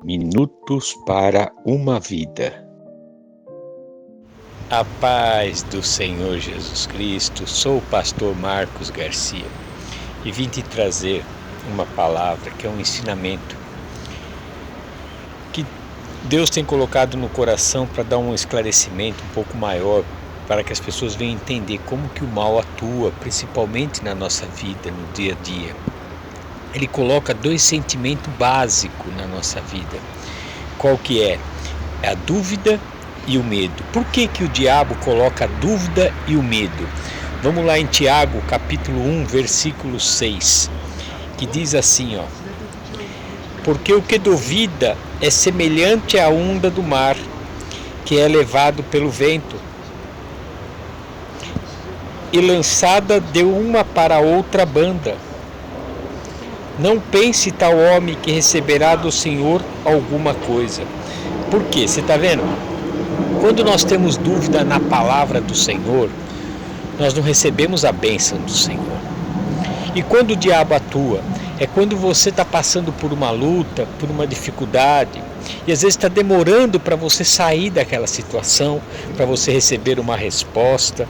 Minutos para uma vida. A paz do Senhor Jesus Cristo, sou o pastor Marcos Garcia e vim te trazer uma palavra que é um ensinamento que Deus tem colocado no coração para dar um esclarecimento um pouco maior, para que as pessoas venham entender como que o mal atua, principalmente na nossa vida, no dia a dia. Ele coloca dois sentimentos básicos na nossa vida. Qual que é? É a dúvida e o medo. Por que que o diabo coloca a dúvida e o medo? Vamos lá em Tiago, capítulo 1, versículo 6, que diz assim, ó: porque o que duvida é semelhante à onda do mar, que é levado pelo vento e lançada de uma para outra banda. Não pense tal homem que receberá do Senhor alguma coisa. Por quê? Você está vendo? Quando nós temos dúvida na palavra do Senhor, nós não recebemos a bênção do Senhor. E quando o diabo atua, é quando você está passando por uma luta, por uma dificuldade, e às vezes está demorando para você sair daquela situação, para você receber uma resposta.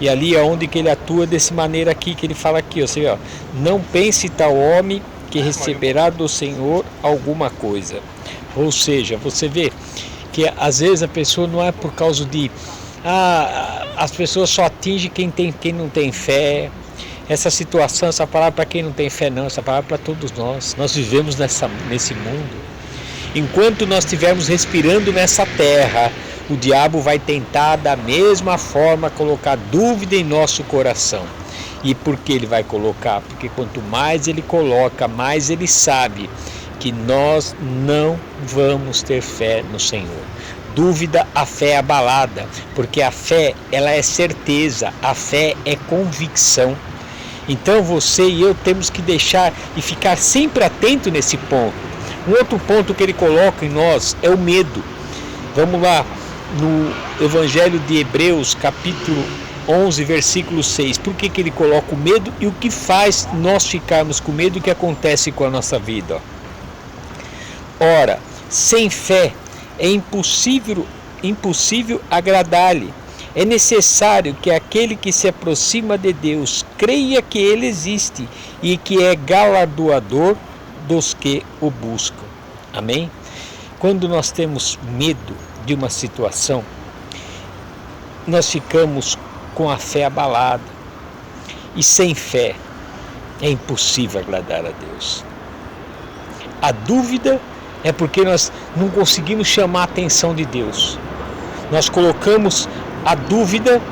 E ali é onde que ele atua dessa maneira aqui, que ele fala aqui, você vê, ó, não pense tal homem que receberá do Senhor alguma coisa. Ou seja, você vê que às vezes a pessoa não é por causa de as pessoas só atingem quem não tem fé. Essa situação, essa palavra para quem não tem fé não, essa palavra para todos nós. Nós vivemos nesse mundo. Enquanto nós estivermos respirando nessa terra, o diabo vai tentar da mesma forma colocar dúvida em nosso coração. E por que ele vai colocar? Porque quanto mais ele coloca, mais ele sabe que nós não vamos ter fé no Senhor. Dúvida, a fé é abalada, porque a fé, ela é certeza, a fé é convicção. Então você e eu temos que deixar e ficar sempre atento nesse ponto. Um outro ponto que ele coloca em nós é o medo. Vamos lá, no Evangelho de Hebreus, capítulo 11, versículo 6. Por que que ele coloca o medo e o que faz nós ficarmos com medo e o que acontece com a nossa vida? Ora, sem fé é impossível agradar-lhe. É necessário que aquele que se aproxima de Deus creia que Ele existe e que é galardoador dos que o buscam. Amém? Quando nós temos medo de uma situação, nós ficamos com a fé abalada. E sem fé é impossível agradar a Deus. A dúvida é porque nós não conseguimos chamar a atenção de Deus. Nós colocamos a dúvida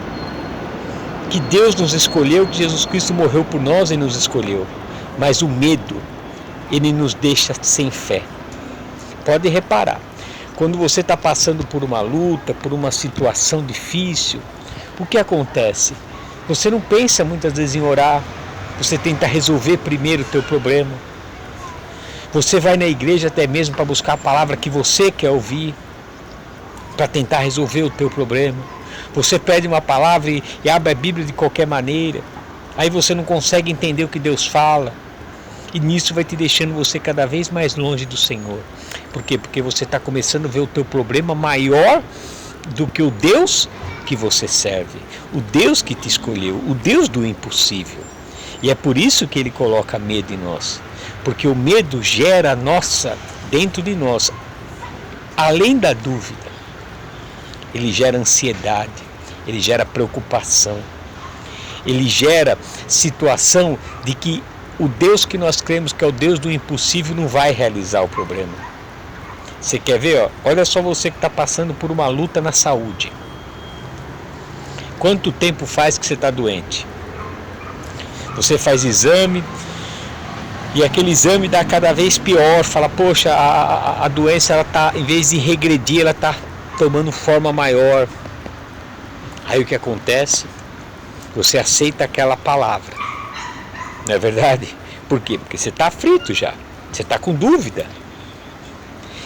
que Deus nos escolheu, que Jesus Cristo morreu por nós e nos escolheu. Mas o medo, ele nos deixa sem fé. Pode reparar, quando você está passando por uma luta, por uma situação difícil, o que acontece? Você não pensa muitas vezes em orar, você tenta resolver primeiro o teu problema. Você vai na igreja até mesmo para buscar a palavra que você quer ouvir, para tentar resolver o teu problema. Você pede uma palavra e abre a Bíblia de qualquer maneira. Aí você não consegue entender o que Deus fala. E nisso vai te deixando você cada vez mais longe do Senhor. Por quê? Porque você está começando a ver o teu problema maior do que o Deus que você serve. O Deus que te escolheu, o Deus do impossível. E é por isso que Ele coloca medo em nós. Porque o medo gera dentro de nós, além da dúvida, ele gera ansiedade, ele gera preocupação, ele gera situação de que o Deus que nós cremos que é o Deus do impossível não vai realizar o problema. Você quer ver? Ó? Olha só você que está passando por uma luta na saúde. Quanto tempo faz que você está doente? Você faz exame e aquele exame dá cada vez pior. Fala, poxa, a doença, ela tá, em vez de regredir, ela está tomando forma maior. Aí o que acontece? Você aceita aquela palavra. Não é verdade? Por quê? Porque você está aflito já. Você está com dúvida.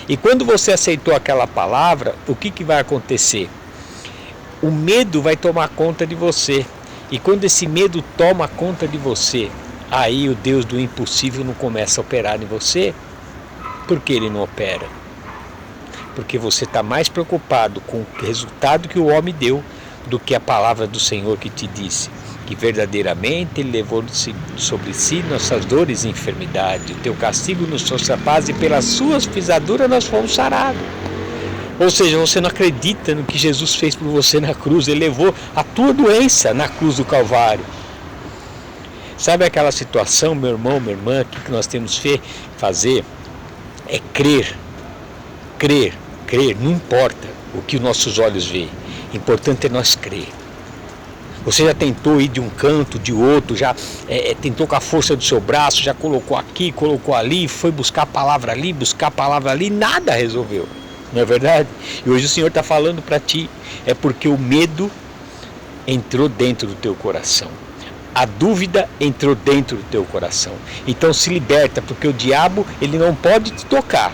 E quando você aceitou aquela palavra, o que vai acontecer? O medo vai tomar conta de você. E quando esse medo toma conta de você, aí o Deus do impossível não começa a operar em você. Por que ele não opera? Porque você está mais preocupado com o resultado que o homem deu do que a palavra do Senhor que te disse que verdadeiramente Ele levou sobre si nossas dores e enfermidade. O teu castigo nos trouxe a paz e pelas suas pisaduras nós fomos sarados. Ou seja, você não acredita no que Jesus fez por você na cruz. Ele levou a tua doença na cruz do Calvário. Sabe aquela situação, meu irmão, minha irmã, que nós temos que fazer? É crer. Crer, crer, não importa o que os nossos olhos veem. O importante é nós crer. Você já tentou ir de um canto, de outro, já tentou com a força do seu braço, já colocou aqui, colocou ali, foi buscar a palavra ali, nada resolveu. Não é verdade? E hoje o Senhor está falando para ti, é porque o medo entrou dentro do teu coração. A dúvida entrou dentro do teu coração. Então se liberta, porque o diabo ele não pode te tocar,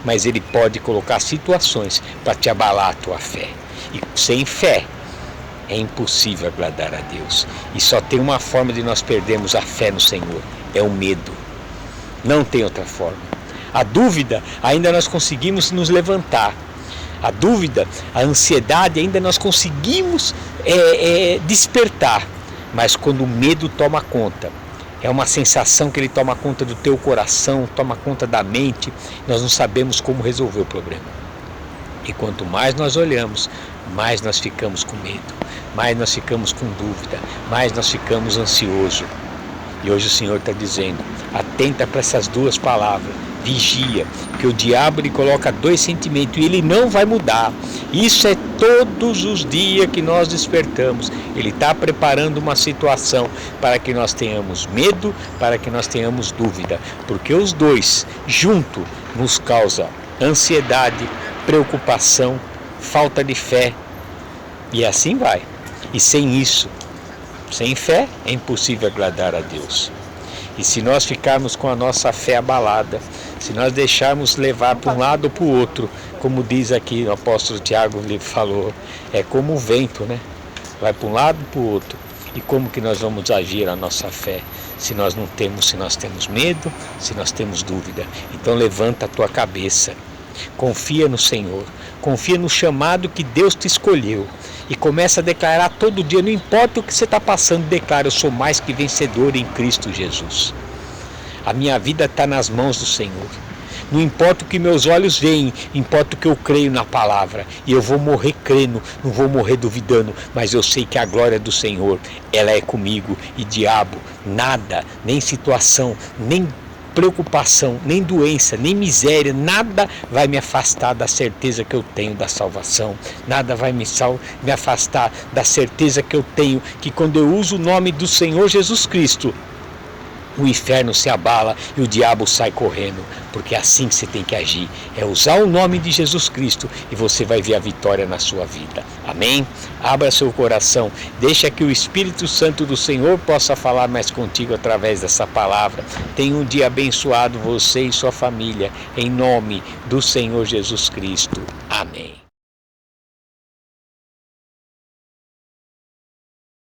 mas ele pode colocar situações para te abalar a tua fé. E sem fé é impossível agradar a Deus. E só tem uma forma de nós perdermos a fé no Senhor, é o medo. Não tem outra forma. A dúvida, ainda nós conseguimos nos levantar. A dúvida, a ansiedade, ainda nós conseguimos despertar. Mas quando o medo toma conta, é uma sensação que ele toma conta do teu coração, toma conta da mente, nós não sabemos como resolver o problema. E quanto mais nós olhamos, mais nós ficamos com medo, mais nós ficamos com dúvida, mais nós ficamos ansiosos. E hoje o Senhor está dizendo, atenta para essas duas palavras, vigia, que o diabo ele coloca dois sentimentos e ele não vai mudar. Isso é todos os dias que nós despertamos. Ele está preparando uma situação para que nós tenhamos medo, para que nós tenhamos dúvida, porque os dois juntos nos causam ansiedade, preocupação, falta de fé, e assim vai. E sem isso, sem fé, é impossível agradar a Deus. E se nós ficarmos com a nossa fé abalada, se nós deixarmos levar para um lado ou para o outro, como diz aqui o apóstolo Tiago, ele falou, é como o vento, né? Vai para um lado e para o outro. E como que nós vamos agir a nossa fé? Se nós temos medo, se nós temos dúvida. Então levanta a tua cabeça. Confia no Senhor, confia no chamado que Deus te escolheu e começa a declarar todo dia, não importa o que você está passando, declara, eu sou mais que vencedor em Cristo Jesus. A minha vida está nas mãos do Senhor. Não importa o que meus olhos veem, importa o que eu creio na palavra. E eu vou morrer crendo, não vou morrer duvidando, mas eu sei que a glória do Senhor, ela é comigo. E diabo, nada, nem situação, nem preocupação, nem doença, nem miséria, nada vai me afastar da certeza que eu tenho da salvação, nada vai me afastar da certeza que eu tenho que quando eu uso o nome do Senhor Jesus Cristo, o inferno se abala e o diabo sai correndo, porque é assim que você tem que agir, é usar o nome de Jesus Cristo e você vai ver a vitória na sua vida. Amém? Abra seu coração, deixa que o Espírito Santo do Senhor possa falar mais contigo através dessa palavra. Tenha um dia abençoado, você e sua família, em nome do Senhor Jesus Cristo. Amém.